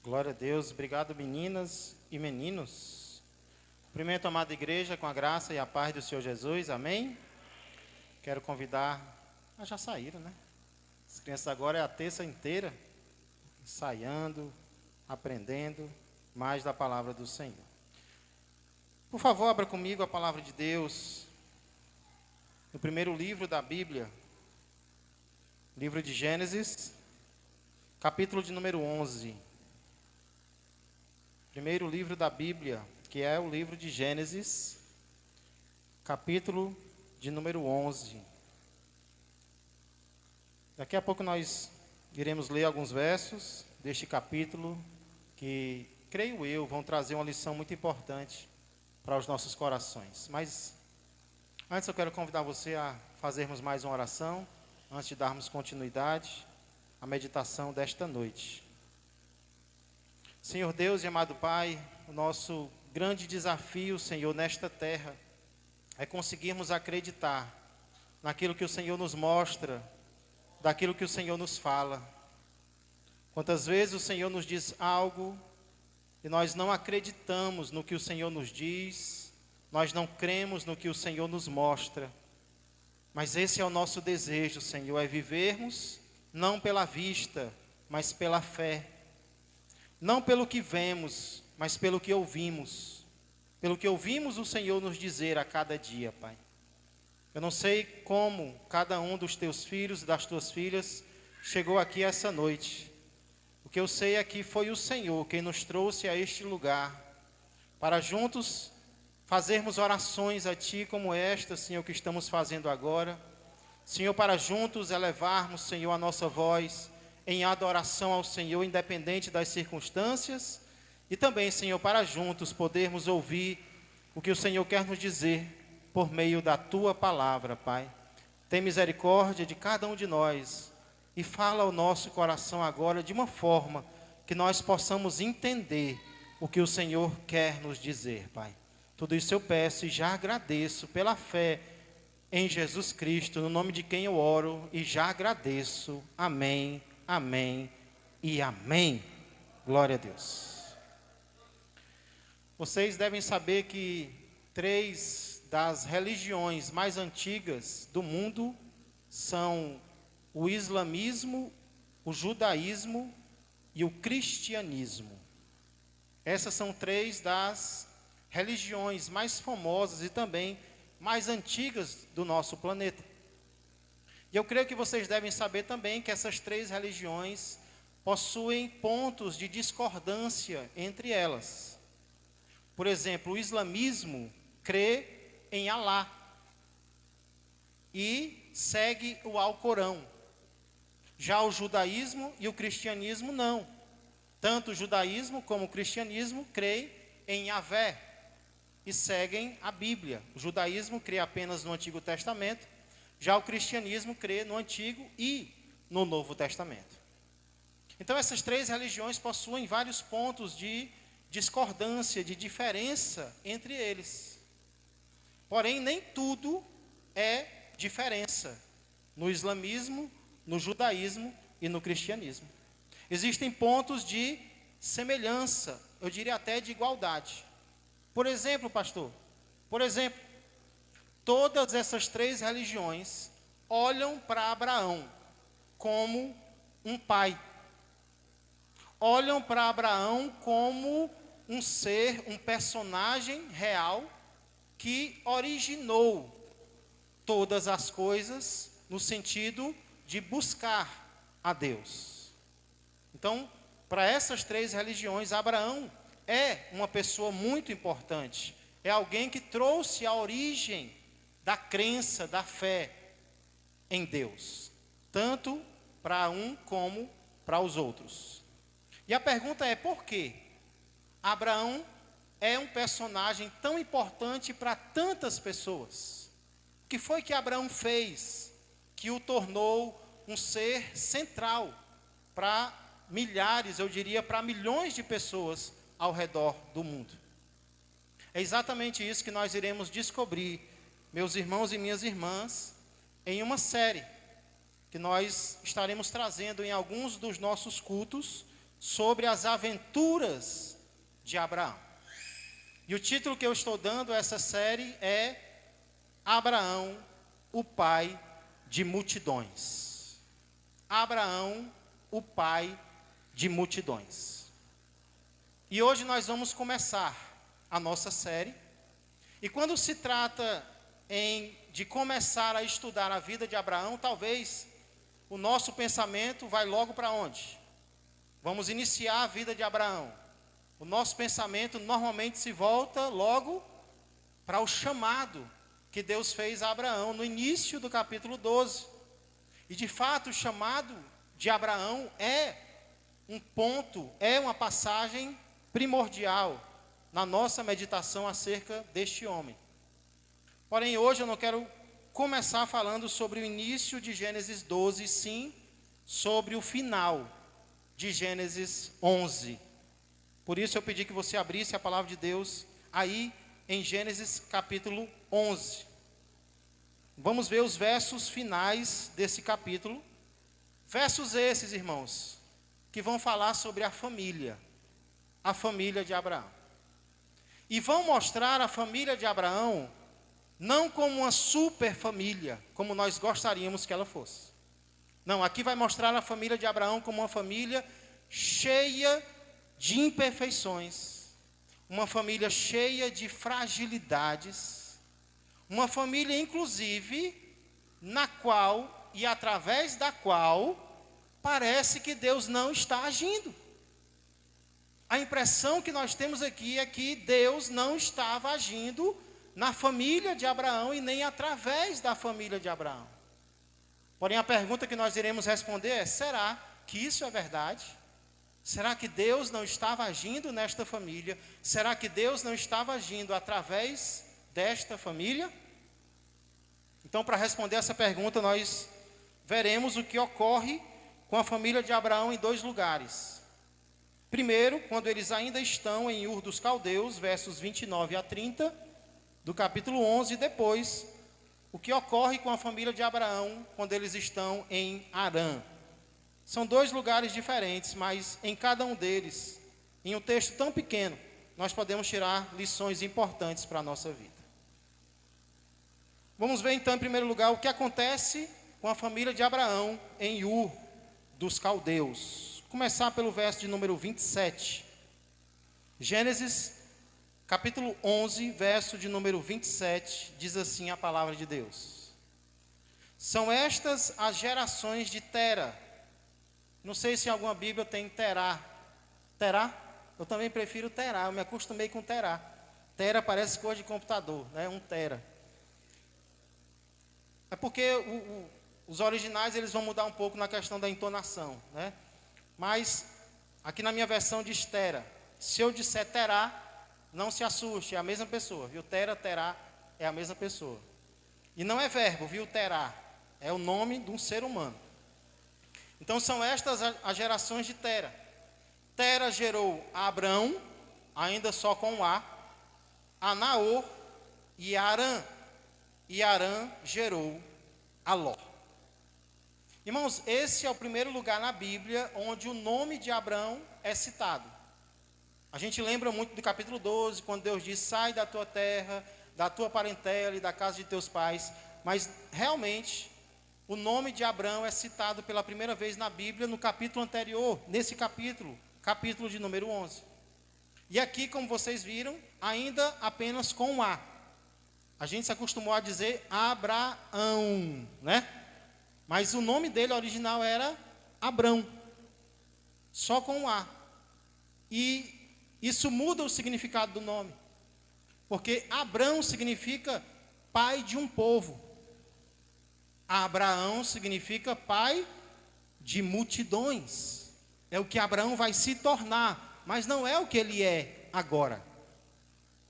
Glória a Deus. Obrigado, meninas e meninos. Cumprimento a amada igreja com a graça e a paz do Senhor Jesus. Amém? Quero convidar... já saíram, né? As crianças agora é a terça inteira ensaiando, aprendendo mais da palavra do Senhor. Por favor, abra comigo a palavra de Deus no primeiro livro da Bíblia, livro de Gênesis, capítulo de número 11. Primeiro livro da Bíblia, que é o livro de Gênesis, capítulo de número 11. Daqui a pouco nós iremos ler alguns versos deste capítulo que, creio eu, vão trazer uma lição muito importante para os nossos corações. Mas antes eu quero convidar você a fazermos mais uma oração, antes de darmos continuidade à meditação desta noite. Senhor Deus e amado Pai, o nosso grande desafio, Senhor, nesta terra, é conseguirmos acreditar naquilo que o Senhor nos mostra, daquilo que o Senhor nos fala. Quantas vezes o Senhor nos diz algo e nós não acreditamos no que o Senhor nos diz, nós não cremos no que o Senhor nos mostra. Mas esse é o nosso desejo, Senhor, é vivermos não pela vista, mas pela fé. Não pelo que vemos, mas pelo que ouvimos. Pelo que ouvimos o Senhor nos dizer a cada dia, Pai. Eu não sei como cada um dos teus filhos e das tuas filhas chegou aqui essa noite. O que eu sei é que foi o Senhor quem nos trouxe a este lugar, para juntos fazermos orações a Ti como esta, Senhor, que estamos fazendo agora. Senhor, para juntos elevarmos, Senhor, a nossa voz em adoração ao Senhor, independente das circunstâncias, e também, Senhor, para juntos podermos ouvir o que o Senhor quer nos dizer por meio da Tua palavra, Pai. Tem misericórdia de cada um de nós e fala ao nosso coração agora de uma forma que nós possamos entender o que o Senhor quer nos dizer, Pai. Tudo isso eu peço e já agradeço pela fé em Jesus Cristo, no nome de quem eu oro e já agradeço. Amém. Amém e amém. Glória a Deus. Vocês devem saber que 3 das religiões mais antigas do mundo são o islamismo, o judaísmo e o cristianismo. Essas são 3 das religiões mais famosas e também mais antigas do nosso planeta. E eu creio que vocês devem saber também que essas 3 religiões possuem pontos de discordância entre elas. Por exemplo, o islamismo crê em Alá e segue o Alcorão. Já o judaísmo e o cristianismo não. Tanto o judaísmo como o cristianismo creem em Yahvé e seguem a Bíblia. O judaísmo crê apenas no Antigo Testamento. Já o cristianismo crê no Antigo e no Novo Testamento. Então essas 3 religiões possuem vários pontos de discordância, de diferença entre eles. Porém, nem tudo é diferença no islamismo, no judaísmo e no cristianismo. Existem pontos de semelhança, eu diria até de igualdade. Por exemplo, pastor, todas essas 3 religiões olham para Abraão como um pai. Olham para Abraão como um ser, um personagem real que originou todas as coisas no sentido de buscar a Deus. Então, para essas 3 religiões, Abraão é uma pessoa muito importante. É alguém que trouxe a origem da crença, da fé em Deus, tanto para um como para os outros. E a pergunta é: por quê? Abraão é um personagem tão importante para tantas pessoas. O que foi que Abraão fez que o tornou um ser central para milhares, eu diria para milhões de pessoas ao redor do mundo? É exatamente isso que nós iremos descobrir, meus irmãos e minhas irmãs, em uma série que nós estaremos trazendo em alguns dos nossos cultos sobre as aventuras de Abraão. E o título que eu estou dando a essa série é Abraão, o pai de multidões. Abraão, o pai de multidões. E hoje nós vamos começar a nossa série. E quando se trata de começar a estudar a vida de Abraão, talvez o nosso pensamento vai logo para onde? Vamos iniciar a vida de Abraão. O nosso pensamento normalmente se volta logo para o chamado que Deus fez a Abraão no início do capítulo 12. E de fato o chamado de Abraão é um ponto, é uma passagem primordial na nossa meditação acerca deste homem. Porém, hoje eu não quero começar falando sobre o início de Gênesis 12, sim, sobre o final de Gênesis 11. Por isso eu pedi que você abrisse a palavra de Deus aí em Gênesis capítulo 11. Vamos ver os versos finais desse capítulo. Versos esses, irmãos, que vão falar sobre a família de Abraão. E vão mostrar a família de Abraão não como uma super família, como nós gostaríamos que ela fosse. Não, aqui vai mostrar a família de Abraão como uma família cheia de imperfeições, uma família cheia de fragilidades, uma família, inclusive, na qual e através da qual parece que Deus não está agindo. A impressão que nós temos aqui é que Deus não estava agindo na família de Abraão e nem através da família de Abraão. Porém, a pergunta que nós iremos responder é: será que isso é verdade? Será que Deus não estava agindo nesta família? Será que Deus não estava agindo através desta família? Então, para responder essa pergunta, nós veremos o que ocorre com a família de Abraão em dois lugares. Primeiro, quando eles ainda estão em Ur dos Caldeus, versos 29 a 30, do capítulo 11, e depois, o que ocorre com a família de Abraão quando eles estão em Harã. São dois lugares diferentes, mas em cada um deles, em um texto tão pequeno, nós podemos tirar lições importantes para a nossa vida. Vamos ver então, em primeiro lugar, o que acontece com a família de Abraão em Ur dos Caldeus. Começar pelo verso de número 27. Gênesis, capítulo 11, verso de número 27, diz assim a palavra de Deus. São estas as gerações de Tera. Não sei se em alguma Bíblia tem Terá. Terá? Eu também prefiro Terá, eu me acostumei com Terá. Tera parece coisa de computador, né? Um Tera. É porque os originais eles vão mudar um pouco na questão da entonação, né? Mas aqui na minha versão diz Tera. Se eu disser Terá, não se assuste, é a mesma pessoa, viu? Tera, Terá, é a mesma pessoa. E não é verbo, viu? Terá, é o nome de um ser humano. Então são estas as gerações de Tera. Tera gerou a Abrão, ainda só com A Naor e a Harã. E Harã gerou a Ló. Irmãos, esse é o primeiro lugar na Bíblia onde o nome de Abrão é citado. A gente lembra muito do capítulo 12, quando Deus diz: sai da tua terra, da tua parentela e da casa de teus pais. Mas realmente o nome de Abrão é citado pela primeira vez na Bíblia no capítulo anterior, nesse capítulo de número 11. E aqui, como vocês viram, ainda apenas com um A. A gente se acostumou a dizer Abraão, né? Mas o nome dele original era Abrão, só com um A. E isso muda o significado do nome, porque Abrão significa pai de um povo. Abraão significa pai de multidões. É o que Abraão vai se tornar, mas não é o que ele é agora.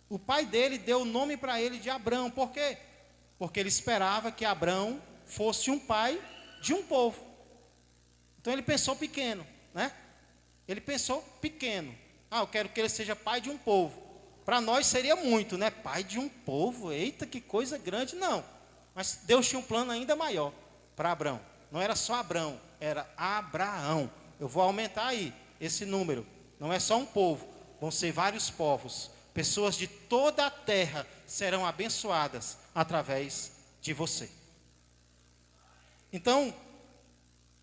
O pai dele deu o nome para ele de Abrão. Por quê? Porque ele esperava que Abrão fosse um pai de um povo. Então ele pensou pequeno, né? Ele pensou pequeno. Eu quero que ele seja pai de um povo. Para nós seria muito, né? Pai de um povo, eita, que coisa grande. Não, mas Deus tinha um plano ainda maior para Abrão. Não era só Abrão, era Abraão. Eu vou aumentar aí. esse número. Não é só um povo, vão ser vários povos. Pessoas de toda a terra serão abençoadas através de você. Então,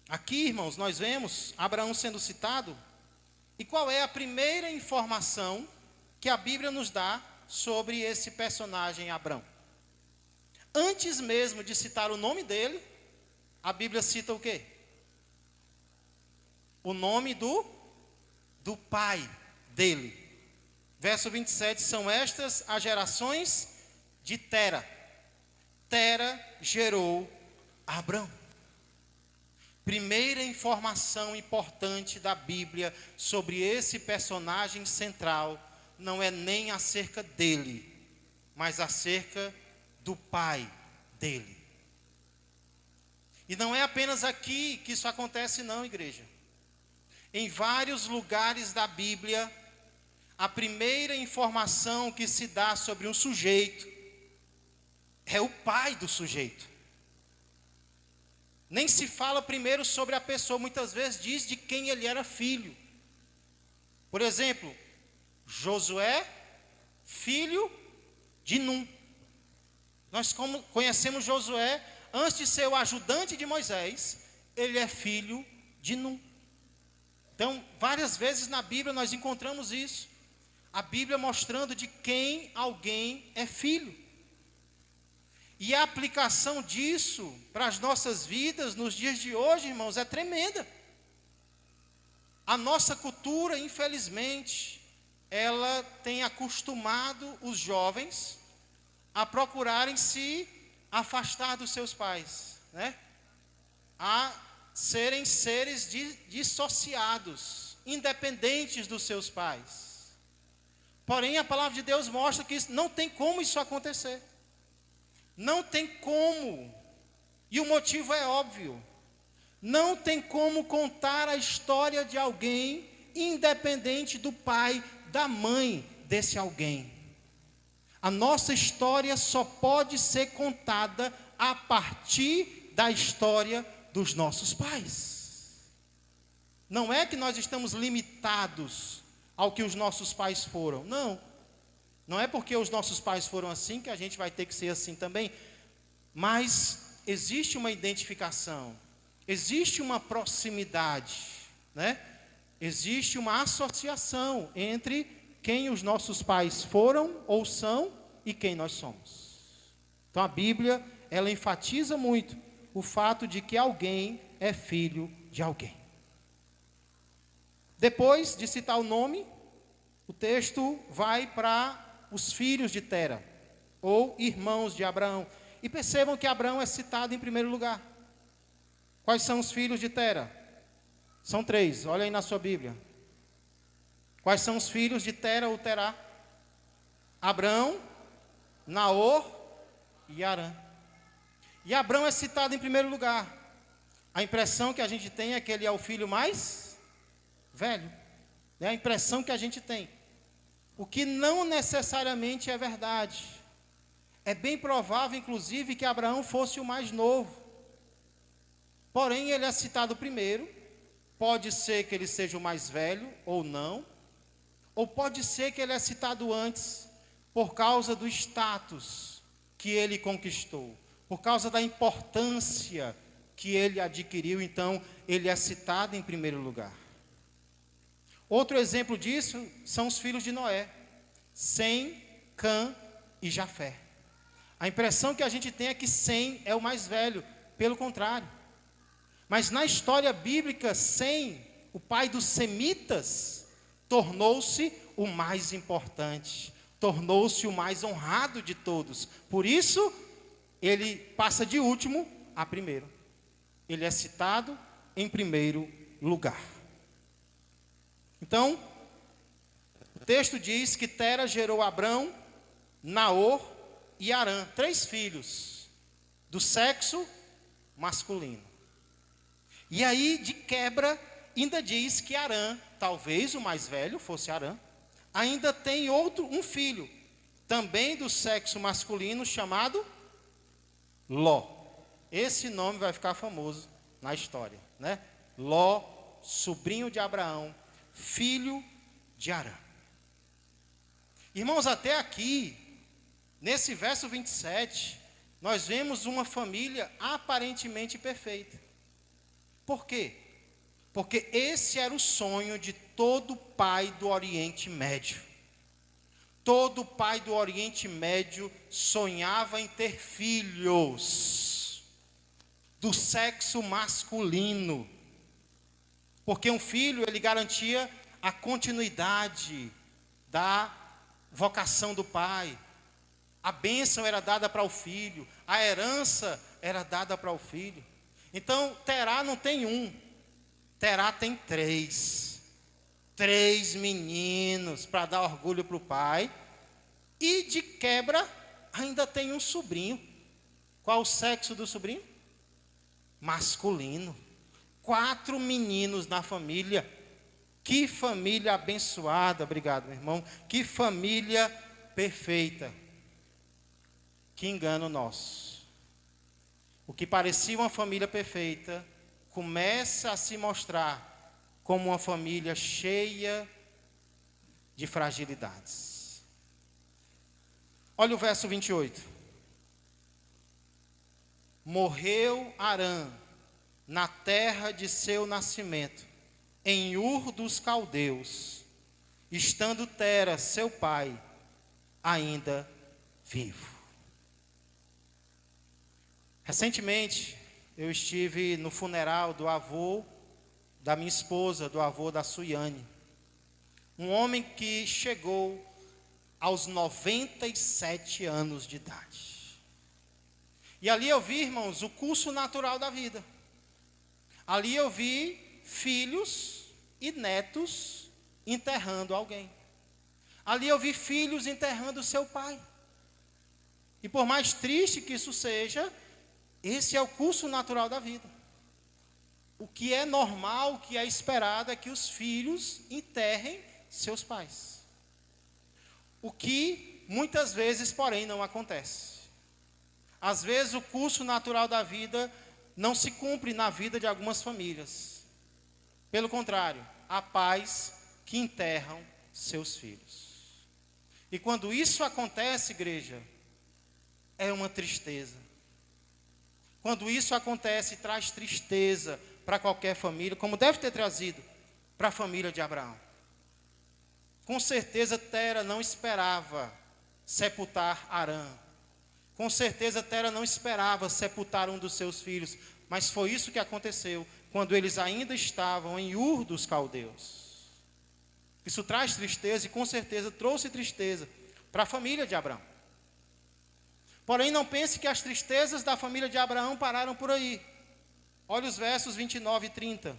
aqui, irmãos, nós vemos Abraão sendo citado. E qual é a primeira informação que a Bíblia nos dá sobre esse personagem Abrão? Antes mesmo de citar o nome dele, a Bíblia cita o quê? O nome do pai dele. Verso 27, são estas as gerações de Tera. Tera gerou Abrão. Primeira informação importante da Bíblia sobre esse personagem central não é nem acerca dele, mas acerca do pai dele. E não é apenas aqui que isso acontece não, igreja. Em vários lugares da Bíblia, a primeira informação que se dá sobre um sujeito é o pai do sujeito. Nem se fala primeiro sobre a pessoa, muitas vezes diz de quem ele era filho. Por exemplo, Josué, filho de Num. Nós conhecemos Josué, antes de ser o ajudante de Moisés, ele é filho de Num. Então, várias vezes na Bíblia nós encontramos isso. A Bíblia mostrando de quem alguém é filho. E a aplicação disso para as nossas vidas nos dias de hoje, irmãos, é tremenda. A nossa cultura, infelizmente, ela tem acostumado os jovens a procurarem se afastar dos seus pais, né? A serem seres dissociados, independentes dos seus pais. Porém, a palavra de Deus mostra que não tem como isso acontecer. Não tem como, e o motivo é óbvio, não tem como contar a história de alguém independente do pai, da mãe desse alguém. A nossa história só pode ser contada a partir da história dos nossos pais. Não é que nós estamos limitados ao que os nossos pais foram, não. Não é porque os nossos pais foram assim que a gente vai ter que ser assim também. Mas existe uma identificação, existe uma proximidade, né? Existe uma associação entre quem os nossos pais foram ou são e quem nós somos. Então a Bíblia, ela enfatiza muito o fato de que alguém é filho de alguém. Depois de citar o nome, o texto vai para os filhos de Tera, ou irmãos de Abraão. E percebam que Abraão é citado em primeiro lugar. Quais são os filhos de Tera? São 3, olha aí na sua Bíblia. Quais são os filhos de Tera ou Terá? Abrão, Naor e Harã. E Abrão é citado em primeiro lugar. A impressão que a gente tem é que ele é o filho mais velho. É a impressão que a gente tem. O que não necessariamente é verdade. É bem provável, inclusive, que Abraão fosse o mais novo. Porém, ele é citado primeiro. Pode ser que ele seja o mais velho, ou não. Ou pode ser que ele é citado antes, por causa do status que ele conquistou. Por causa da importância que ele adquiriu. Então, ele é citado em primeiro lugar. Outro exemplo disso são os filhos de Noé, Sem, Cã e Jafé. A impressão que a gente tem é que Sem é o mais velho, pelo contrário. Mas na história bíblica, Sem, o pai dos semitas, tornou-se o mais importante, tornou-se o mais honrado de todos. Por isso, ele passa de último a primeiro. Ele é citado em primeiro lugar. Então, o texto diz que Tera gerou Abrão, Naor e Harã, 3 filhos, do sexo masculino. E aí, de quebra, ainda diz que Harã, talvez o mais velho fosse Harã, ainda tem um filho, também do sexo masculino, chamado Ló. Esse nome vai ficar famoso na história, né? Ló, sobrinho de Abraão, filho de Arã. Irmãos, até aqui, nesse verso 27, nós vemos uma família aparentemente perfeita. Por quê? Porque esse era o sonho de todo pai do Oriente Médio. Todo pai do Oriente Médio sonhava em ter filhos do sexo masculino. Porque um filho, ele garantia a continuidade da vocação do pai. A bênção era dada para o filho, a herança era dada para o filho. Então, Terá não tem um, Terá tem três. 3 meninos para dar orgulho para o pai. E de quebra, ainda tem um sobrinho. Qual o sexo do sobrinho? Masculino. 4 meninos na família. Que família abençoada, obrigado, meu irmão. Que família perfeita. Que engano nosso. O que parecia uma família perfeita começa a se mostrar como uma família cheia de fragilidades. Olha o verso 28. Morreu Arã na terra de seu nascimento, em Ur dos Caldeus, estando Tera, seu pai, ainda vivo. Recentemente, eu estive no funeral do avô da minha esposa, do avô da Suiane. Um homem que chegou aos 97 anos de idade. E ali eu vi, irmãos, o curso natural da vida. Ali eu vi filhos e netos enterrando alguém. Ali eu vi filhos enterrando seu pai. E por mais triste que isso seja, esse é o curso natural da vida. O que é normal, o que é esperado é que os filhos enterrem seus pais. O que muitas vezes, porém, não acontece. Às vezes o curso natural da vida não se cumpre na vida de algumas famílias. Pelo contrário, há pais que enterram seus filhos. E quando isso acontece, igreja, é uma tristeza. Quando isso acontece, traz tristeza para qualquer família, como deve ter trazido para a família de Abraão. Com certeza Tera não esperava sepultar Arã. Com certeza Tera não esperava sepultar um dos seus filhos, mas foi isso que aconteceu quando eles ainda estavam em Ur dos Caldeus. Isso traz tristeza e com certeza trouxe tristeza para a família de Abraão. Porém, não pense que as tristezas da família de Abraão pararam por aí. Olha os versos 29 e 30.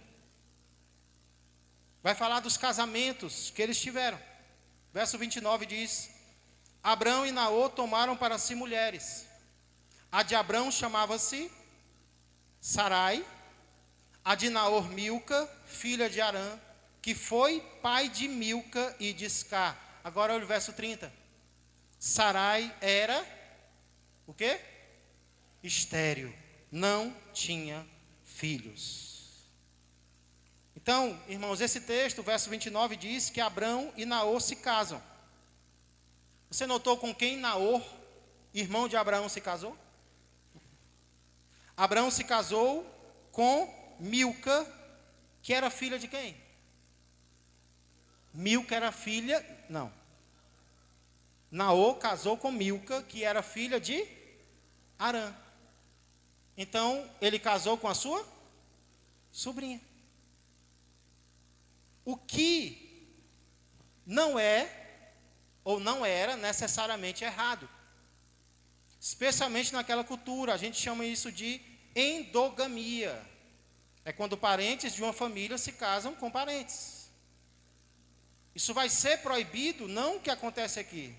Vai falar dos casamentos que eles tiveram. Verso 29 diz: Abrão e Naor tomaram para si mulheres. A de Abrão chamava-se Sarai, a de Naor Milca, filha de Arã, que foi pai de Milca e de Iscar. Agora olha o verso 30. Sarai era o quê? Estéril, não tinha filhos. Então, irmãos, esse texto, o verso 29, diz que Abrão e Naor se casam. Você notou com quem Naor, irmão de Abraão, se casou? Abraão se casou com Milca, que era filha de quem? Milca era filha, não. Naor casou com Milca, que era filha de Arã. Então, ele casou com a sua sobrinha. O que não é, ou não era necessariamente errado. Especialmente naquela cultura, a gente chama isso de endogamia. É quando parentes de uma família se casam com parentes. Isso vai ser proibido, não o que acontece aqui.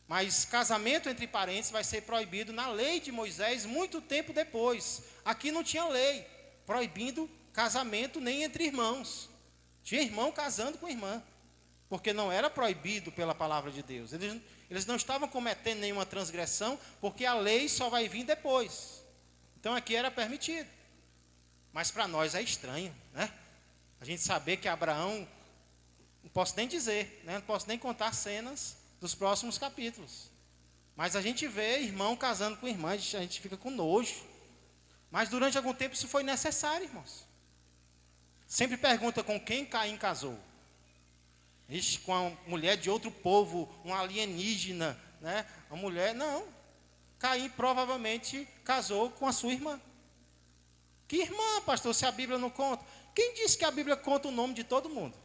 Mas casamento entre parentes vai ser proibido na lei de Moisés muito tempo depois. Aqui não tinha lei proibindo casamento nem entre irmãos. Tinha irmão casando com irmã, porque não era proibido pela palavra de Deus. Eles não estavam cometendo nenhuma transgressão, porque a lei só vai vir depois. Então aqui era permitido. Mas para nós é estranho, né? A gente saber que Abraão Não posso nem dizer, né? Não posso nem contar cenas dos próximos capítulos. Mas a gente vê irmão casando com irmã, a gente fica com nojo. Mas durante algum tempo isso foi necessário, irmãos. Sempre pergunta com quem Caim casou. Ixi, com a mulher de outro povo, um alienígena, né? Uma mulher, não. Caim provavelmente casou com a sua irmã. Que irmã, pastor, se a Bíblia não conta? Quem disse que a Bíblia conta o nome de todo mundo?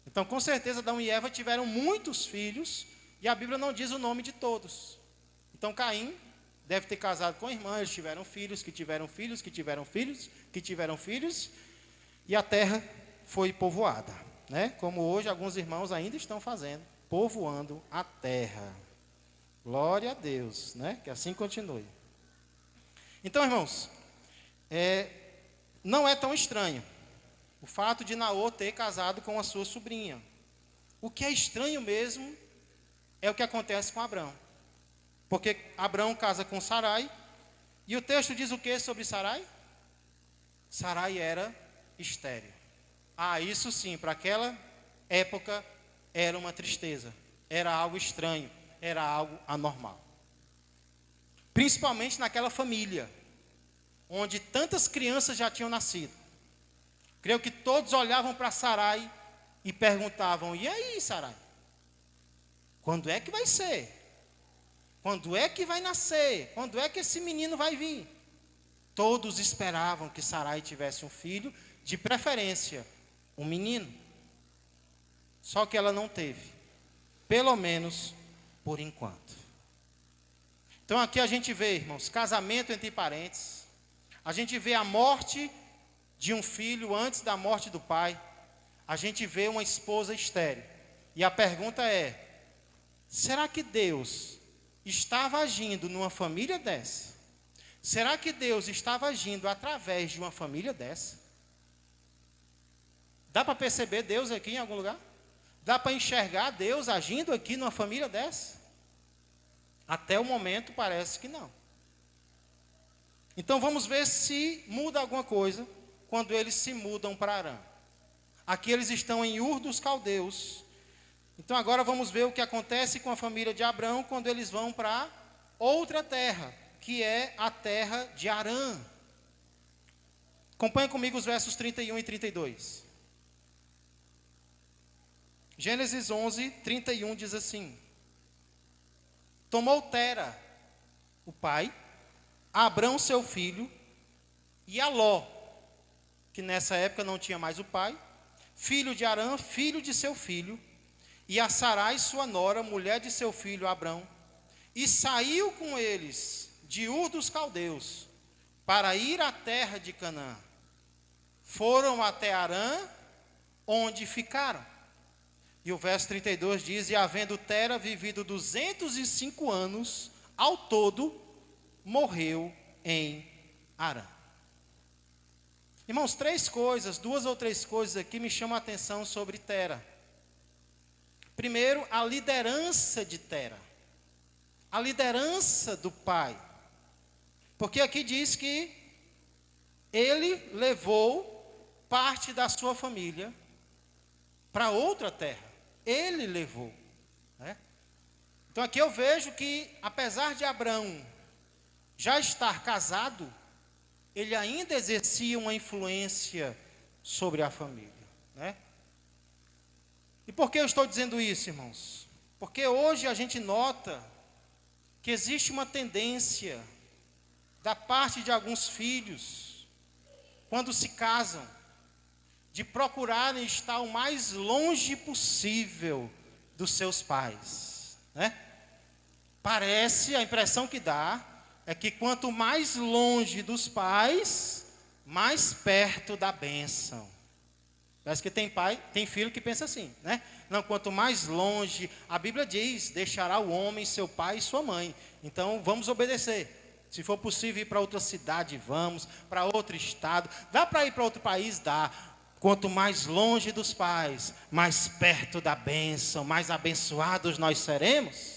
Então, com certeza, Adão e Eva tiveram muitos filhos, e a Bíblia não diz o nome de todos. Então, Caim deve ter casado com a irmã, eles tiveram filhos, que tiveram filhos, que tiveram filhos, que tiveram filhos, e a terra foi povoada, né? Como hoje alguns irmãos ainda estão fazendo, povoando a terra. Glória a Deus, né? Que assim continue. Então, irmãos, não é tão estranho o fato de Naor ter casado com a sua sobrinha. O que é estranho mesmo é o que acontece com Abrão. Porque Abrão casa com Sarai, e o texto diz o que sobre Sarai? Sarai era estéril. Isso sim, para aquela época era uma tristeza, era algo estranho, era algo anormal. Principalmente naquela família, onde tantas crianças já tinham nascido. Creio que todos olhavam para Sarai e perguntavam: e aí, Sarai? Quando é que vai ser? Quando é que vai nascer? Quando é que esse menino vai vir? Todos esperavam que Sarai tivesse um filho, de preferência, um menino. Só que ela não teve, pelo menos por enquanto. Então aqui a gente vê, irmãos, casamento entre parentes. A gente vê a morte de um filho antes da morte do pai. A gente vê uma esposa estéril. E a pergunta é: será que Deus estava agindo numa família dessa? Será que Deus estava agindo através de uma família dessa? Dá para perceber Deus aqui em algum lugar? Dá para enxergar Deus agindo aqui numa família dessa? Até o momento parece que não. Então vamos ver se muda alguma coisa quando eles se mudam para Arã. Aqui eles estão em Ur dos Caldeus. Então agora vamos ver o que acontece com a família de Abrão quando eles vão para outra terra, que é a terra de Arã. Acompanhe comigo os versos 31 e 32. Gênesis 11, 31 diz assim: tomou Tera, o pai, Abrão seu filho, e a Ló, que nessa época não tinha mais o pai, filho de Arã, filho de seu filho, e a Sarai sua nora, mulher de seu filho Abrão, e saiu com eles de Ur dos Caldeus, para ir à terra de Canaã. Foram até Arã, onde ficaram. E o verso 32 diz: e havendo Tera vivido 205 anos, ao todo, morreu em Arã. Irmãos, duas ou três coisas aqui me chamam a atenção sobre Tera. Primeiro, a liderança de Tera. A liderança do pai. Porque aqui diz que ele levou parte da sua família para outra terra. Ele levou, né? Então aqui eu vejo que, apesar de Abrão já estar casado, ele ainda exercia uma influência sobre a família, né? E por que eu estou dizendo isso, irmãos? Porque hoje a gente nota que existe uma tendência da parte de alguns filhos, quando se casam, de procurarem estar o mais longe possível dos seus pais, né? Parece, a impressão que dá é que quanto mais longe dos pais, mais perto da bênção. Parece que tem filho que pensa assim, né? Não, quanto mais longe, a Bíblia diz: deixará o homem seu pai e sua mãe. Então vamos obedecer. Se for possível ir para outra cidade, vamos. Para outro estado. Dá para ir para outro país? Dá. Quanto mais longe dos pais, mais perto da bênção, mais abençoados nós seremos.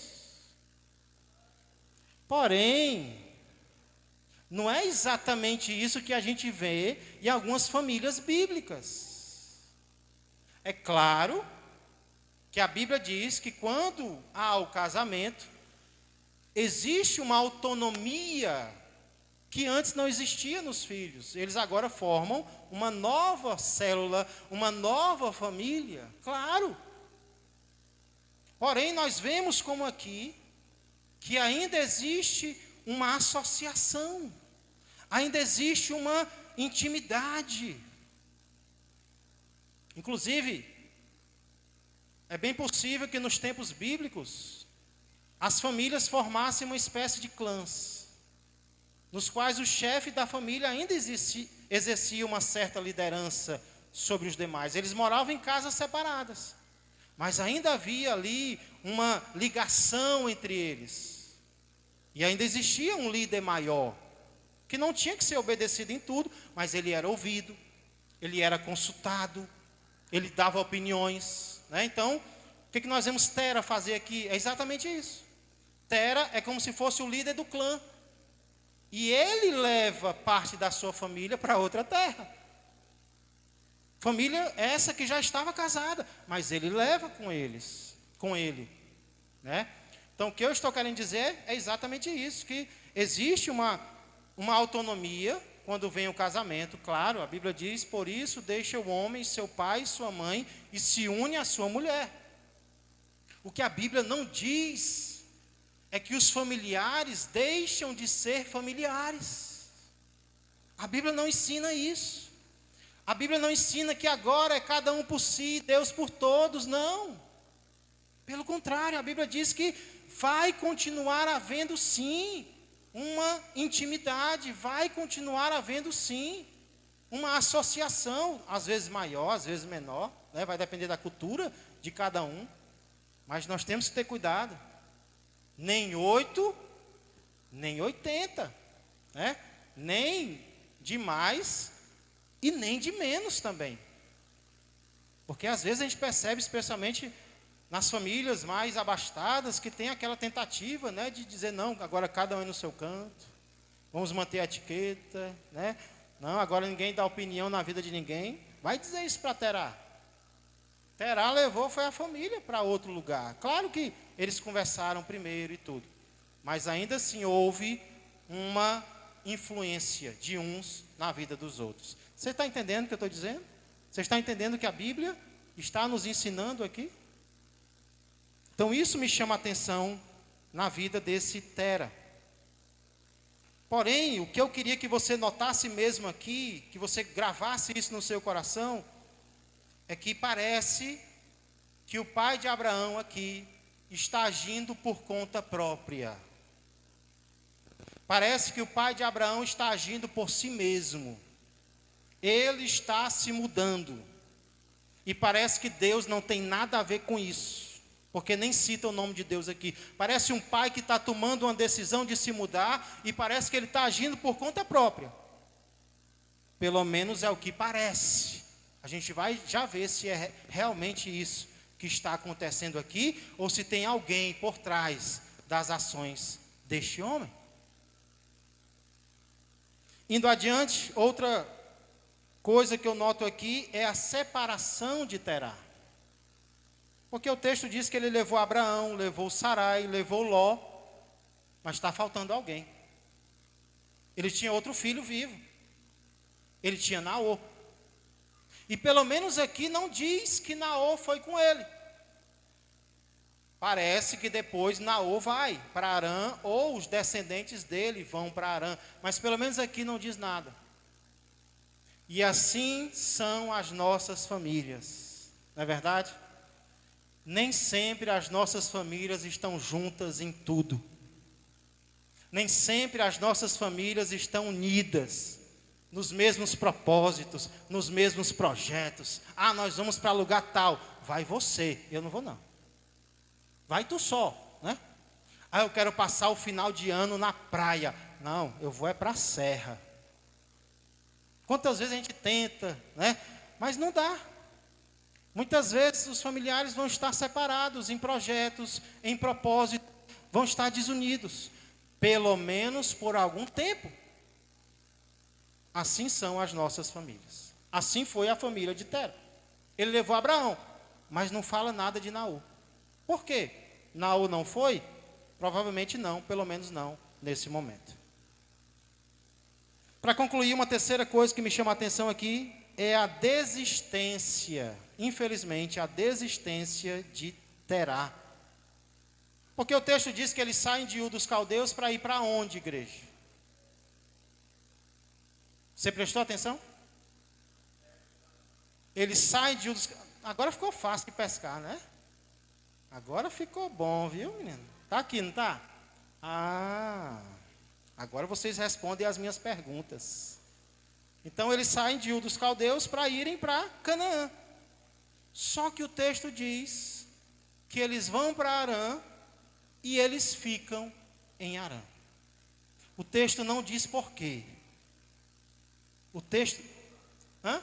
Porém, não é exatamente isso que a gente vê em algumas famílias bíblicas. É claro que a Bíblia diz que quando há o casamento, existe uma autonomia que antes não existia nos filhos. Eles agora formam uma nova célula, uma nova família, claro. Porém, nós vemos como aqui, que ainda existe uma associação, ainda existe uma intimidade. Inclusive, é bem possível que nos tempos bíblicos, as famílias formassem uma espécie de clãs, nos quais o chefe da família ainda exercia uma certa liderança sobre os demais. Eles moravam em casas separadas, mas ainda havia ali uma ligação entre eles. E ainda existia um líder maior, que não tinha que ser obedecido em tudo, mas ele era ouvido, ele era consultado, ele dava opiniões, né? Então, o que nós vemos Tera fazer aqui? É exatamente isso. Tera é como se fosse o líder do clã. E ele leva parte da sua família para outra terra. Família essa que já estava casada, mas ele leva com ele, né? Então, o que eu estou querendo dizer é exatamente isso, que existe uma autonomia quando vem o casamento. Claro, a Bíblia diz, por isso deixa o homem, seu pai e sua mãe, e se une à sua mulher. O que a Bíblia não diz é que os familiares deixam de ser familiares. A Bíblia não ensina isso. A Bíblia não ensina que agora é cada um por si, Deus por todos, não. Pelo contrário, a Bíblia diz que vai continuar havendo sim uma intimidade, vai continuar havendo sim uma associação, às vezes maior, às vezes menor, né? Vai depender da cultura de cada um, mas nós temos que ter cuidado, nem 8, nem 80, né? Nem de mais e nem de menos também, porque às vezes a gente percebe, especialmente nas famílias mais abastadas, que tem aquela tentativa, né, de dizer, não, agora cada um é no seu canto, vamos manter a etiqueta, né? Não, agora ninguém dá opinião na vida de ninguém. Vai dizer isso para Terá. Terá levou, foi a família para outro lugar. Claro que eles conversaram primeiro e tudo, mas ainda assim houve uma influência de uns na vida dos outros. Você está entendendo o que eu estou dizendo? Você está entendendo o que a Bíblia está nos ensinando aqui? Então isso me chama a atenção na vida desse Tera. Porém, o que eu queria que você notasse mesmo aqui, que você gravasse isso no seu coração, é que parece que o pai de Abraão aqui está agindo por conta própria. Parece que o pai de Abraão está agindo por si mesmo. Ele está se mudando. E parece que Deus não tem nada a ver com isso, porque nem cita o nome de Deus aqui. Parece um pai que está tomando uma decisão de se mudar e parece que ele está agindo por conta própria. Pelo menos é o que parece. A gente vai já ver se é realmente isso que está acontecendo aqui ou se tem alguém por trás das ações deste homem. Indo adiante, outra coisa que eu noto aqui é a separação de Terá. Porque o texto diz que ele levou Abraão, levou Sarai, levou Ló, mas está faltando alguém. Ele tinha outro filho vivo. Ele tinha Naor. E pelo menos aqui não diz que Naor foi com ele. Parece que depois Naor vai para Harã, ou os descendentes dele vão para Harã, mas pelo menos aqui não diz nada. E assim são as nossas famílias, não é verdade? Nem sempre as nossas famílias estão juntas em tudo. Nem sempre as nossas famílias estão unidas nos mesmos propósitos, nos mesmos projetos. Ah, nós vamos para lugar tal. Vai você, eu não vou não. Vai tu só, né? Ah, eu quero passar o final de ano na praia. Não, eu vou é para a serra. Quantas vezes a gente tenta, né? Mas não dá. Muitas vezes os familiares vão estar separados em projetos, em propósito, vão estar desunidos, pelo menos por algum tempo. Assim são as nossas famílias. Assim foi a família de Tera. Ele levou Abraão, mas não fala nada de Naor. Por quê? Naor não foi? Provavelmente não, pelo menos não nesse momento. Para concluir, uma terceira coisa que me chama a atenção aqui é a desistência, infelizmente, a desistência de Terá. Porque o texto diz que eles saem de Ur dos Caldeus para ir para onde, igreja? Você prestou atenção? Eles saem de Ur dos... Agora ficou fácil de pescar, né? Agora ficou bom, viu, menino? Tá aqui, não tá? Ah, agora vocês respondem as minhas perguntas. Então eles saem de Ur dos Caldeus para irem para Canaã. Só que o texto diz que eles vão para Harã e eles ficam em Harã. O texto não diz por quê. O texto... Hã?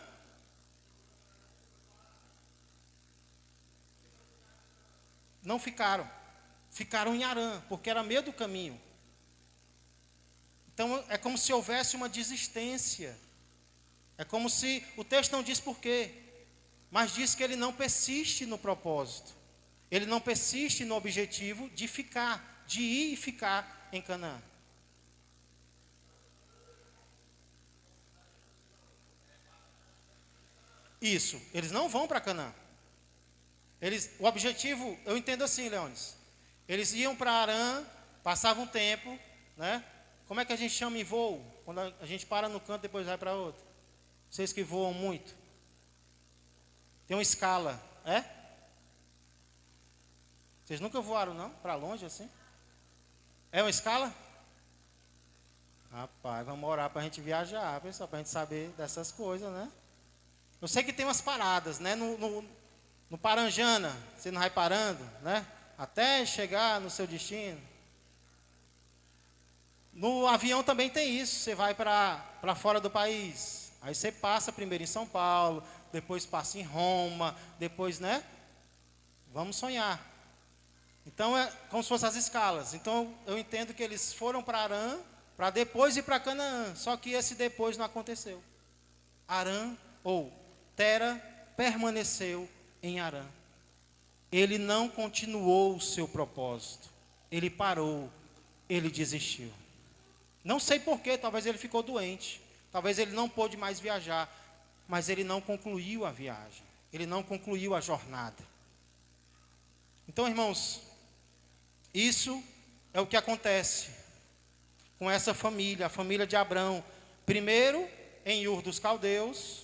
Não ficaram. Ficaram em Harã, porque era meio do caminho. Então é como se houvesse uma desistência. É como se... O texto não diz por quê, mas diz que ele não persiste no propósito. Ele não persiste no objetivo de ficar, de ir e ficar em Canaã. Isso, eles não vão para Canaã. O objetivo, eu entendo assim, Leones. Eles iam para Harã, passavam um tempo, né? Como é que a gente chama em voo? Quando a gente para no canto e depois vai para outro. Vocês que voam muito. Tem uma escala, é? Vocês nunca voaram, não? Para longe assim? É uma escala? Rapaz, vamos orar para a gente viajar, pessoal, para a gente saber dessas coisas, né? Eu sei que tem umas paradas, né? No Paranjana, você não vai parando, né? Até chegar no seu destino. No avião também tem isso. Você vai para fora do país. Aí você passa primeiro em São Paulo, depois passa em Roma, depois, né? Vamos sonhar. Então é como se fossem as escalas. Então eu entendo que eles foram para Harã, para depois ir para Canaã. Só que esse depois não aconteceu. Harã, ou Tera, permaneceu em Harã. Ele não continuou o seu propósito. Ele parou, ele desistiu. Não sei porquê, talvez ele ficou doente. Talvez ele não pôde mais viajar. Mas ele não concluiu a viagem. Ele não concluiu a jornada. Então, irmãos, isso é o que acontece com essa família, a família de Abrão. Primeiro em Ur dos Caldeus,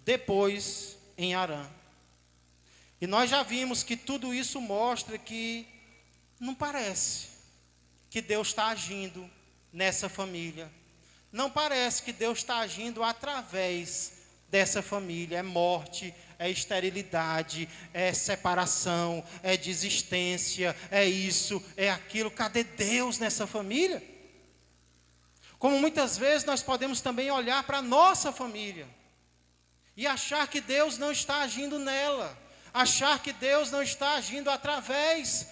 depois em Harã. E nós já vimos que tudo isso mostra que não parece que Deus está agindo nessa família. Não parece que Deus está agindo através dessa família. É morte, é esterilidade, é separação, é desistência, é isso, é aquilo. Cadê Deus nessa família? Como muitas vezes nós podemos também olhar para a nossa família e achar que Deus não está agindo nela. Achar que Deus não está agindo através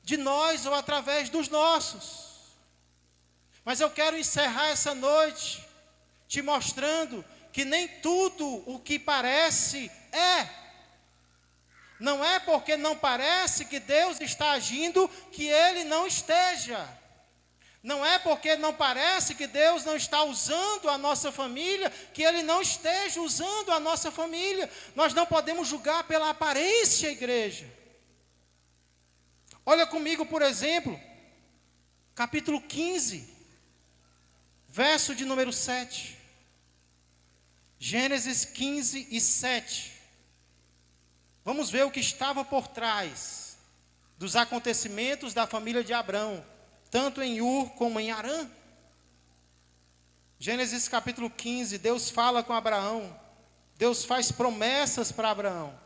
de nós ou através dos nossos. Mas eu quero encerrar essa noite te mostrando que nem tudo o que parece é. Não é porque não parece que Deus está agindo que Ele não esteja. Não é porque não parece que Deus não está usando a nossa família, que Ele não esteja usando a nossa família. Nós não podemos julgar pela aparência, igreja. Olha comigo, por exemplo, capítulo 15, verso de número 7. Gênesis 15 e 7. Vamos ver o que estava por trás dos acontecimentos da família de Abrão, tanto em Ur como em Harã. Gênesis capítulo 15, Deus fala com Abraão. Deus faz promessas para Abraão.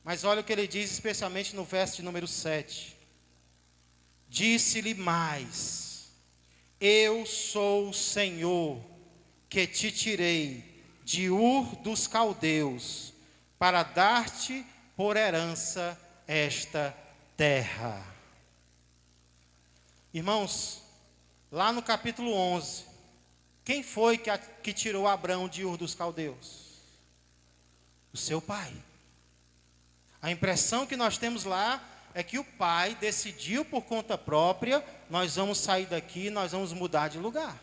Mas olha o que ele diz, especialmente no verso de número 7. Disse-lhe mais: eu sou o Senhor que te tirei de Ur dos Caldeus, para dar-te por herança esta terra. Irmãos, lá no capítulo 11, quem foi que tirou Abrão de Ur dos Caldeus? O seu pai. A impressão que nós temos lá é que o pai decidiu por conta própria, nós vamos sair daqui, nós vamos mudar de lugar.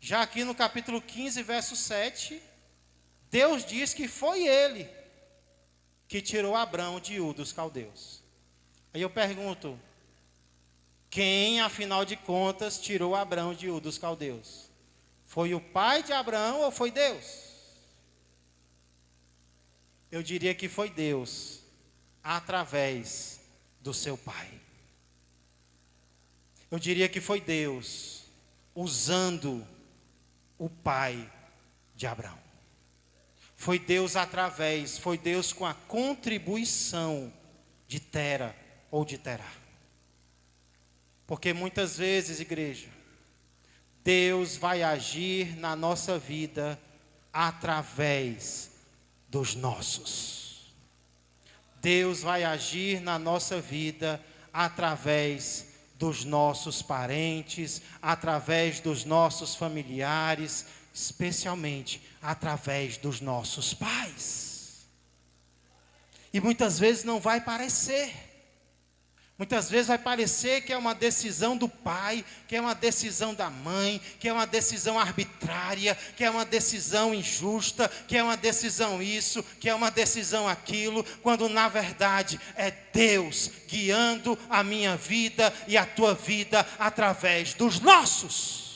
Já aqui no capítulo 15, verso 7, Deus diz que foi ele que tirou Abrão de Ur dos caldeus. Aí eu pergunto, quem, afinal de contas, tirou Abrão de Ur dos caldeus? Foi o pai de Abraão ou foi Deus? Eu diria que foi Deus, através do seu pai. Eu diria que foi Deus, usando o pai de Abraão. Foi Deus foi Deus com a contribuição de Tera ou de Terá. Porque muitas vezes, igreja, Deus vai agir na nossa vida através dos nossos. Deus vai agir na nossa vida através dos nossos parentes, através dos nossos familiares, especialmente através dos nossos pais. E muitas vezes não vai parecer. Muitas vezes vai parecer que é uma decisão do pai, que é uma decisão da mãe, que é uma decisão arbitrária, que é uma decisão injusta, que é uma decisão isso, que é uma decisão aquilo, quando na verdade é Deus guiando a minha vida e a tua vida através dos nossos.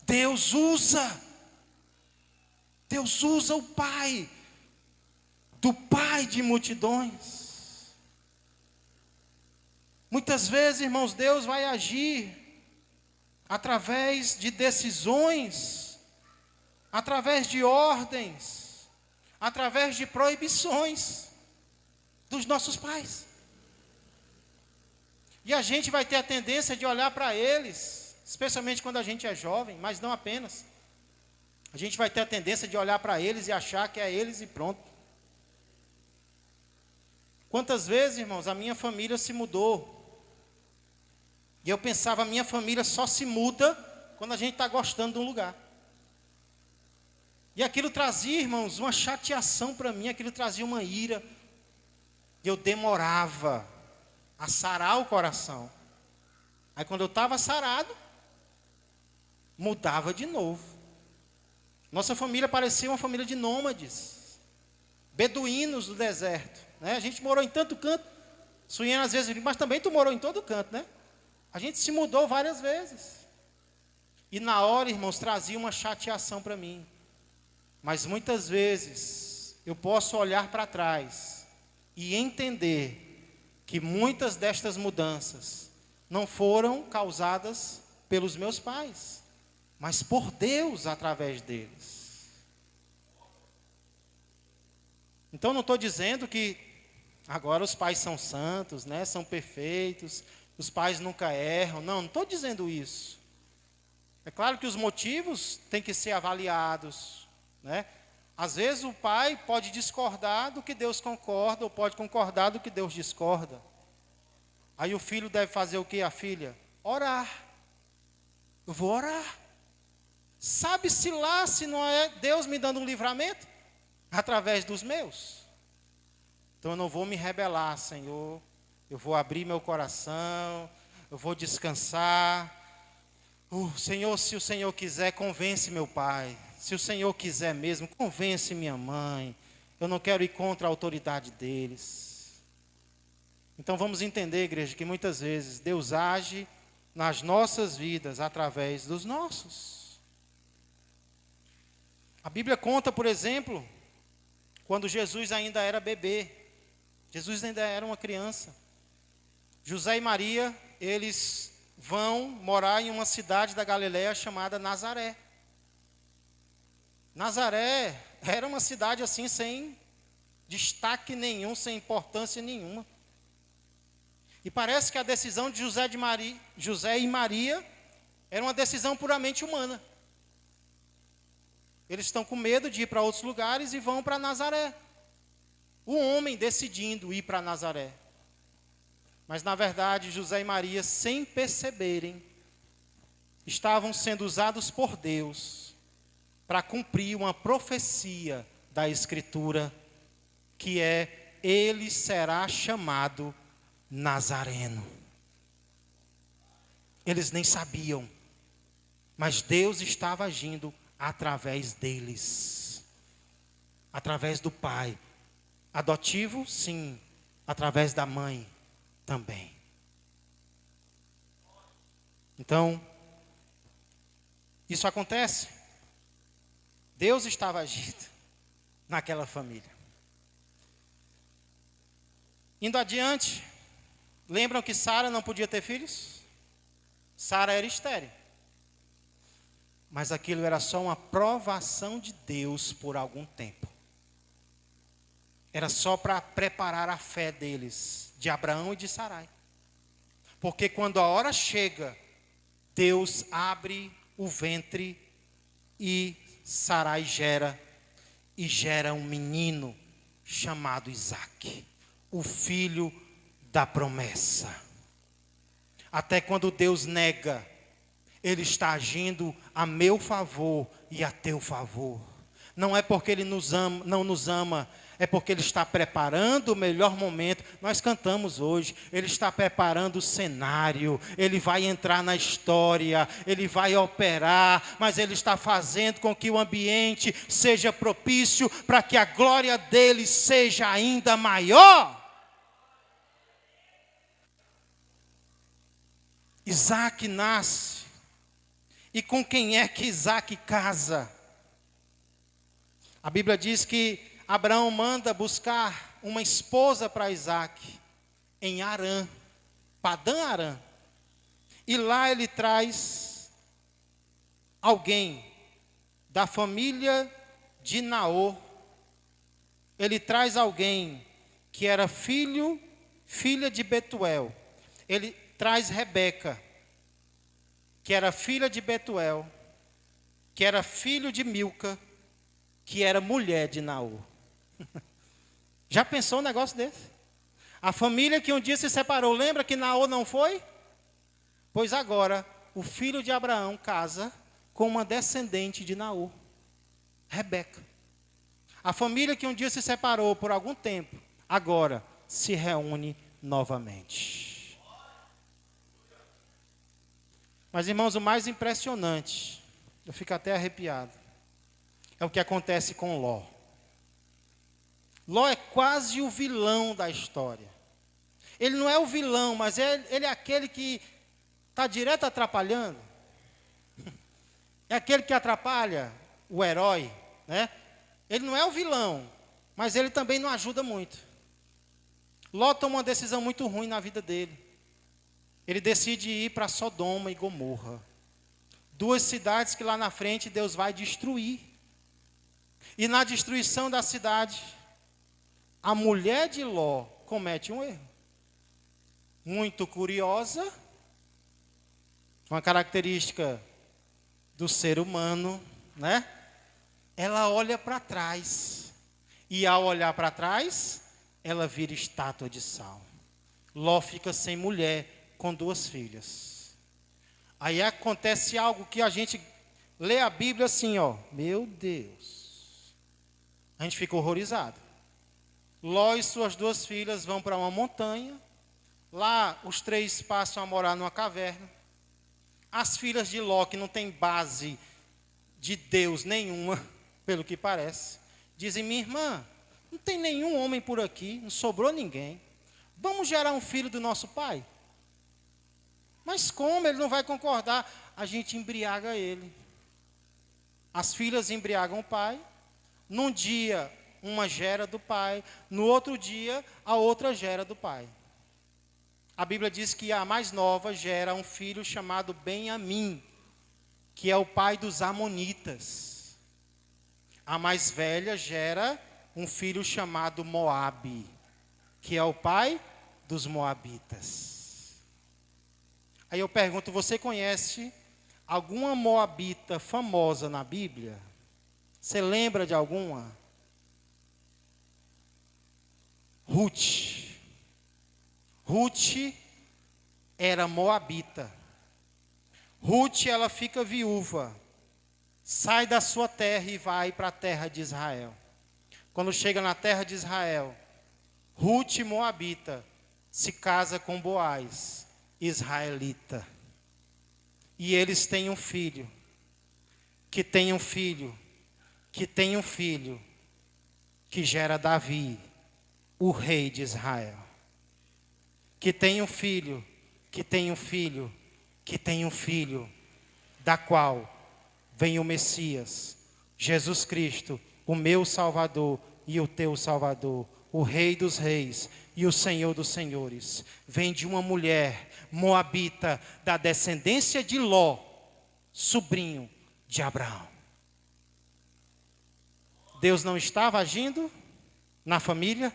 Deus usa o pai, do pai de multidões. Muitas vezes, irmãos, Deus vai agir através de decisões, através de ordens, através de proibições dos nossos pais. E a gente vai ter a tendência de olhar para eles, especialmente quando a gente é jovem, mas não apenas. A gente vai ter a tendência de olhar para eles e achar que é eles e pronto. Quantas vezes, irmãos, a minha família se mudou. E eu pensava, a minha família só se muda quando a gente está gostando de um lugar. E aquilo trazia, irmãos, uma chateação para mim, aquilo trazia uma ira. E eu demorava a sarar o coração. Aí quando eu estava sarado, mudava de novo. Nossa família parecia uma família de nômades, beduínos do deserto. Né? A gente morou em tanto canto. Suiana às vezes, mas também tu morou em todo canto, né? A gente se mudou várias vezes. E na hora, irmãos, trazia uma chateação para mim. Mas muitas vezes eu posso olhar para trás e entender que muitas destas mudanças não foram causadas pelos meus pais, mas por Deus através deles. Então não estou dizendo que agora os pais são santos, né, são perfeitos, os pais nunca erram. Não estou dizendo isso. É claro que os motivos têm que ser avaliados, né? Às vezes o pai pode discordar do que Deus concorda, ou pode concordar do que Deus discorda. Aí o filho deve fazer o que, a filha? Orar. Eu vou orar. Sabe-se lá se não é Deus me dando um livramento? Através dos meus. Então eu não vou me rebelar, Senhor. Eu vou abrir meu coração, eu vou descansar. Senhor, se o Senhor quiser, convence meu pai. Se o Senhor quiser mesmo, convence minha mãe. Eu não quero ir contra a autoridade deles. Então vamos entender, igreja, que muitas vezes Deus age nas nossas vidas através dos nossos. A Bíblia conta, por exemplo, quando Jesus ainda era bebê. Jesus ainda era uma criança. José e Maria, eles vão morar em uma cidade da Galileia chamada Nazaré. Nazaré era uma cidade assim sem destaque nenhum, sem importância nenhuma. E parece que a decisão de José e Maria era uma decisão puramente humana. Eles estão com medo de ir para outros lugares e vão para Nazaré. O homem decidindo ir para Nazaré. Mas na verdade José e Maria, sem perceberem, estavam sendo usados por Deus para cumprir uma profecia da Escritura, que é: ele será chamado Nazareno. Eles nem sabiam, mas Deus estava agindo através deles, através do pai adotivo, sim, através da mãe também. Então, isso acontece. Deus estava agindo naquela família. Indo adiante, lembram que Sara não podia ter filhos? Sara era estéril. Mas aquilo era só uma provação de Deus por algum tempo. Era só para preparar a fé deles, de Abraão e de Sarai. Porque quando a hora chega, Deus abre o ventre e Sarai gera um menino chamado Isaque, o filho da promessa. Até quando Deus nega, Ele está agindo a meu favor e a teu favor. Não é porque Ele não nos ama, é porque Ele está preparando o melhor momento. Nós cantamos hoje, Ele está preparando o cenário, Ele vai entrar na história, Ele vai operar, mas Ele está fazendo com que o ambiente seja propício para que a glória dEle seja ainda maior. Isaque nasce. E com quem é que Isaque casa? A Bíblia diz que Abraão manda buscar uma esposa para Isaque em Harã, Padã Harã. E lá ele traz alguém da família de Naor. Ele traz alguém que era filha de Betuel. Ele traz Rebeca, que era filha de Betuel, que era filho de Milca, que era mulher de Naor. Já pensou um negócio desse? A família que um dia se separou, lembra que Naor não foi? Pois agora, o filho de Abraão casa com uma descendente de Naor, Rebeca. A família que um dia se separou por algum tempo, agora se reúne novamente. Mas, irmãos, o mais impressionante, eu fico até arrepiado, é o que acontece com Ló. Ló é quase o vilão da história. Ele não é o vilão, mas ele é aquele que está direto atrapalhando. É aquele que atrapalha o herói, né? Ele não é o vilão, mas ele também não ajuda muito. Ló toma uma decisão muito ruim na vida dele. Ele decide ir para Sodoma e Gomorra. 2 cidades que lá na frente Deus vai destruir. E na destruição da cidade, a mulher de Ló comete um erro. Muito curiosa, uma característica do ser humano, né? Ela olha para trás. E ao olhar para trás, ela vira estátua de sal. Ló fica sem mulher, com 2 filhas. Aí acontece algo que a gente lê a Bíblia assim, ó. Meu Deus. A gente fica horrorizado. Ló e suas 2 filhas vão para uma montanha. Lá os 3 passam a morar numa caverna. As filhas de Ló, que não tem base de Deus nenhuma, pelo que parece, dizem: minha irmã, não tem nenhum homem por aqui, não sobrou ninguém. Vamos gerar um filho do nosso pai? Mas como? Ele não vai concordar. A gente embriaga ele. As filhas embriagam o pai. Num dia, uma gera do pai. No outro dia, a outra gera do pai. A Bíblia diz que a mais nova gera um filho chamado Benjamim, que é o pai dos amonitas. A mais velha gera um filho chamado Moabe, que é o pai dos moabitas. Aí eu pergunto, você conhece alguma moabita famosa na Bíblia? Você lembra de alguma? Ruth. Ruth era moabita. Ruth, ela fica viúva. sai da sua terra e vai para a terra de Israel. Quando chega na terra de Israel, Rute moabita se casa com Boaz, israelita. E eles têm um filho, que tem um filho, que tem um filho, que gera Davi, o rei de Israel. Que tem um filho, que tem um filho, que tem um filho, da qual vem o Messias, Jesus Cristo, o meu Salvador e o teu Salvador, o Rei dos Reis e o Senhor dos Senhores. Vem de uma mulher moabita, da descendência de Ló, sobrinho de Abraão. Deus não estava agindo na família?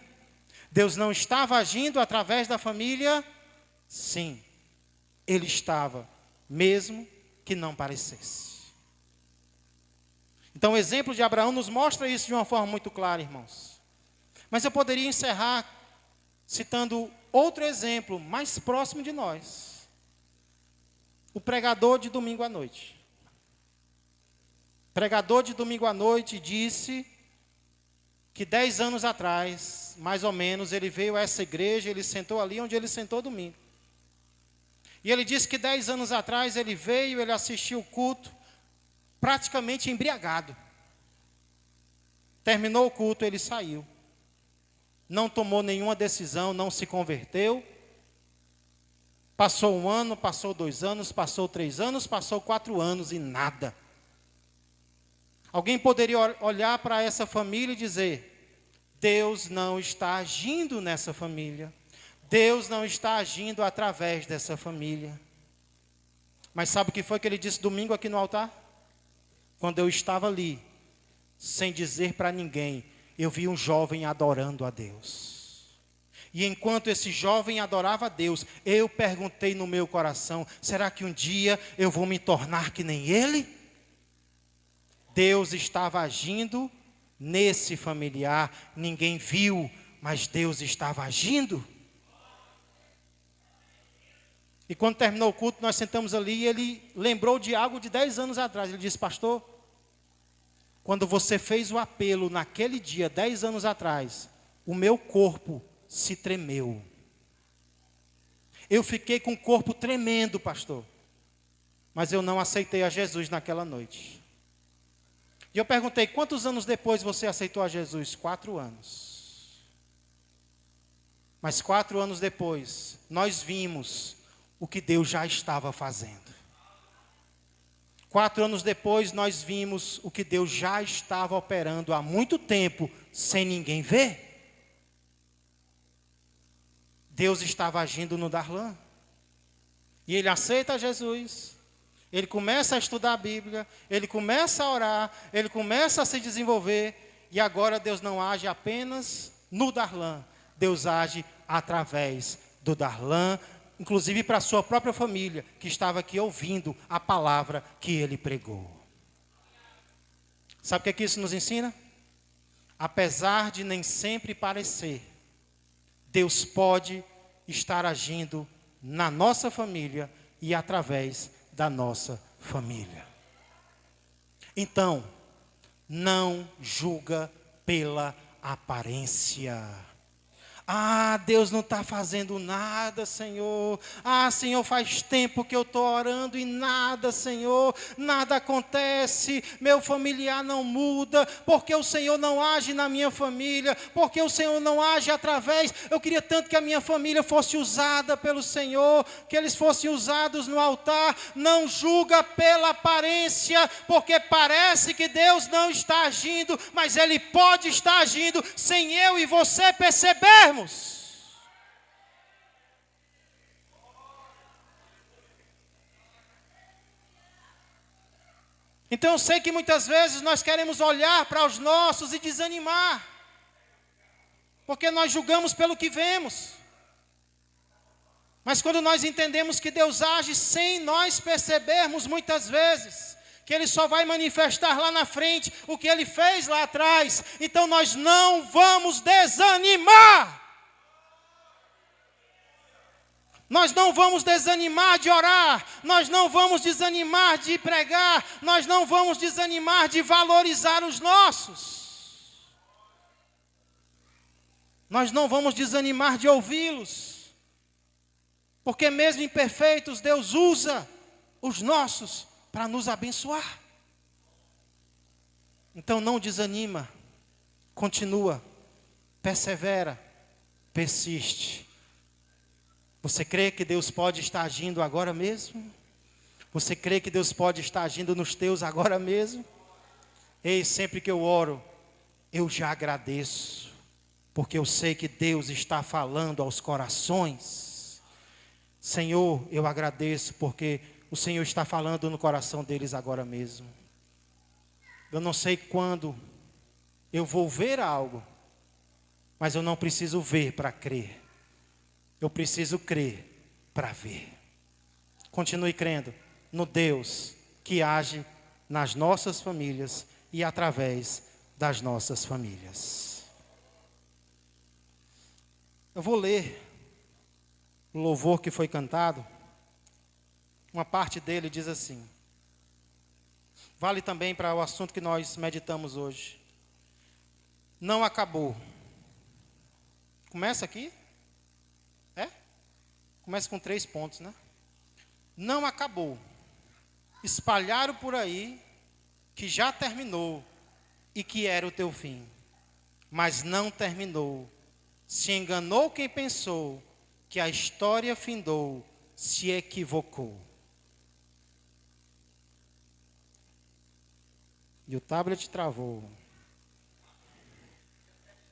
Deus não estava agindo através da família? Sim, Ele estava, mesmo que não parecesse. Então o exemplo de Abraão nos mostra isso de uma forma muito clara, irmãos. Mas eu poderia encerrar citando outro exemplo mais próximo de nós. O pregador de domingo à noite. O pregador de domingo à noite disse que 10 anos atrás, mais ou menos, ele veio a essa igreja, ele sentou ali onde ele sentou domingo. E ele disse que 10 anos atrás ele veio, ele assistiu o culto, praticamente embriagado. Terminou o culto, ele saiu. Não tomou nenhuma decisão, não se converteu. Passou 1 ano, passou 2 anos, passou 3 anos, passou 4 anos e nada. Alguém poderia olhar para essa família e dizer: Deus não está agindo nessa família. Deus não está agindo através dessa família. Mas sabe o que foi que ele disse domingo aqui no altar? Quando eu estava ali, sem dizer para ninguém, eu vi um jovem adorando a Deus. E enquanto esse jovem adorava a Deus, eu perguntei no meu coração: será que um dia eu vou me tornar que nem ele? Deus estava agindo nesse familiar, ninguém viu, mas Deus estava agindo. E quando terminou o culto, nós sentamos ali e ele lembrou de algo de 10 anos atrás. Ele disse: pastor, quando você fez o apelo naquele dia, 10 anos atrás, o meu corpo se tremeu. Eu fiquei com o corpo tremendo, pastor. Mas eu não aceitei a Jesus naquela noite. E eu perguntei: quantos anos depois você aceitou a Jesus? 4 anos. Mas 4 anos depois, nós vimos o que Deus já estava fazendo. 4 anos depois, nós vimos o que Deus já estava operando há muito tempo, sem ninguém ver. Deus estava agindo no Darlan. E ele aceita Jesus. Ele começa a estudar a Bíblia, ele começa a orar, ele começa a se desenvolver. E agora Deus não age apenas no Darlan. Deus age através do Darlan, inclusive para a sua própria família, que estava aqui ouvindo a palavra que ele pregou. Sabe o que isso nos ensina? Apesar de nem sempre parecer, Deus pode estar agindo na nossa família e através da nossa família. Então, não julga pela aparência. Ah, Deus não está fazendo nada, Senhor. Ah, Senhor, faz tempo que eu estou orando e nada, Senhor. Nada acontece, meu familiar não muda. Porque o Senhor não age na minha família. Porque o Senhor não age através. Eu queria tanto que a minha família fosse usada pelo Senhor. Que eles fossem usados no altar. Não julga pela aparência. Porque parece que Deus não está agindo. Mas Ele pode estar agindo sem eu e você percebermos. Então eu sei que muitas vezes nós queremos olhar para os nossos e desanimar, porque nós julgamos pelo que vemos. Mas quando nós entendemos que Deus age sem nós percebermos muitas vezes, que Ele só vai manifestar lá na frente o que Ele fez lá atrás, então nós não vamos desanimar. Nós não vamos desanimar de orar, nós não vamos desanimar de pregar, nós não vamos desanimar de valorizar os nossos. Nós não vamos desanimar de ouvi-los, porque mesmo imperfeitos, Deus usa os nossos para nos abençoar. Então não desanima, continua, persevera, persiste. Você crê que Deus pode estar agindo agora mesmo? Você crê que Deus pode estar agindo nos teus agora mesmo? Ei, sempre que eu oro, eu já agradeço, porque eu sei que Deus está falando aos corações. Senhor, eu agradeço, porque o Senhor está falando no coração deles agora mesmo. Eu não sei quando eu vou ver algo, mas eu não preciso ver para crer. Eu preciso crer para ver. Continue crendo no Deus que age nas nossas famílias e através das nossas famílias. Eu vou ler o louvor que foi cantado. Uma parte dele diz assim. Vale também para o assunto que nós meditamos hoje. Não acabou. Começa aqui? Começa com 3 pontos, né? Não acabou. Espalharam por aí que já terminou e que era o teu fim. Mas não terminou. Se enganou quem pensou que a história findou, se equivocou. E o tablet travou.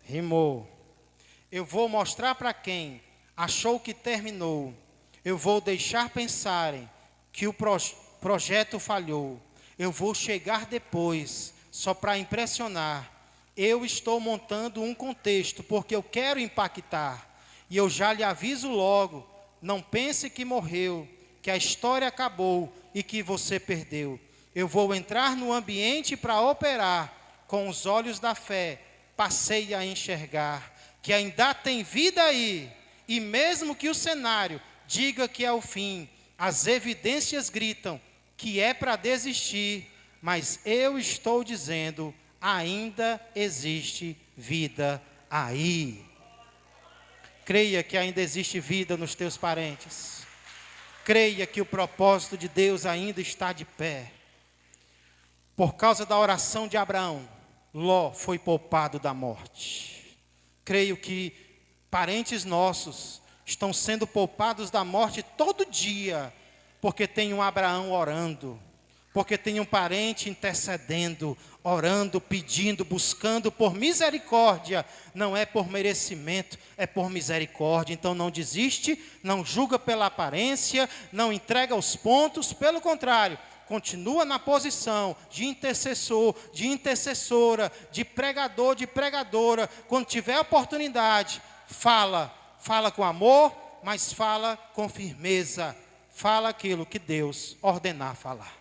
Rimou. Eu vou mostrar para quem achou que terminou. Eu vou deixar pensarem que o projeto falhou. Eu vou chegar depois, só para impressionar. Eu estou montando um contexto, porque eu quero impactar. E eu já lhe aviso logo, não pense que morreu, que a história acabou e que você perdeu. Eu vou entrar no ambiente para operar. Com os olhos da fé, passei a enxergar que ainda tem vida aí. E mesmo que o cenário diga que é o fim, as evidências gritam que é para desistir, mas eu estou dizendo, ainda existe vida aí. Creia que ainda existe vida nos teus parentes. Creia que o propósito de Deus ainda está de pé. Por causa da oração de Abraão, Ló foi poupado da morte. Creio que parentes nossos estão sendo poupados da morte todo dia, porque tem um Abraão orando, porque tem um parente intercedendo, orando, pedindo, buscando por misericórdia. Não é por merecimento, é por misericórdia. Então não desiste, não julga pela aparência, não entrega os pontos, pelo contrário, continua na posição de intercessor, de intercessora, de pregador, de pregadora. Quando tiver oportunidade, fala com amor, mas fala com firmeza. Fala aquilo que Deus ordenar falar.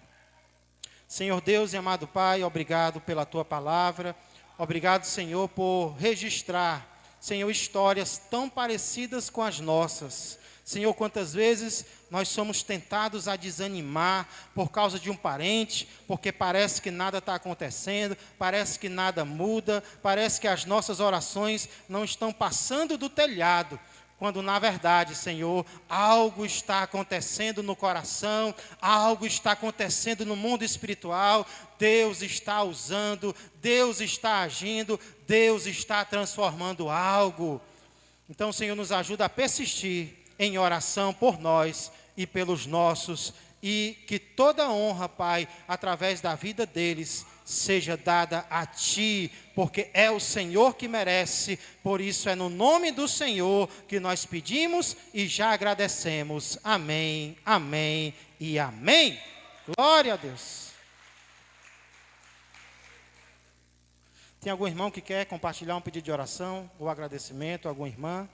Senhor Deus e amado Pai, obrigado pela Tua palavra. Obrigado, Senhor, por registrar, Senhor, histórias tão parecidas com as nossas. Senhor, quantas vezes nós somos tentados a desanimar por causa de um parente, porque parece que nada está acontecendo, parece que nada muda, parece que as nossas orações não estão passando do telhado, quando na verdade, Senhor, algo está acontecendo no coração, algo está acontecendo no mundo espiritual, Deus está usando, Deus está agindo, Deus está transformando algo. Então, Senhor, nos ajuda a persistir em oração por nós e pelos nossos, e que toda honra, Pai, através da vida deles, seja dada a Ti, porque é o Senhor que merece. Por isso é no nome do Senhor que nós pedimos e já agradecemos. Amém, amém e amém. Glória a Deus. Tem algum irmão que quer compartilhar um pedido de oração ou agradecimento? Alguma irmã?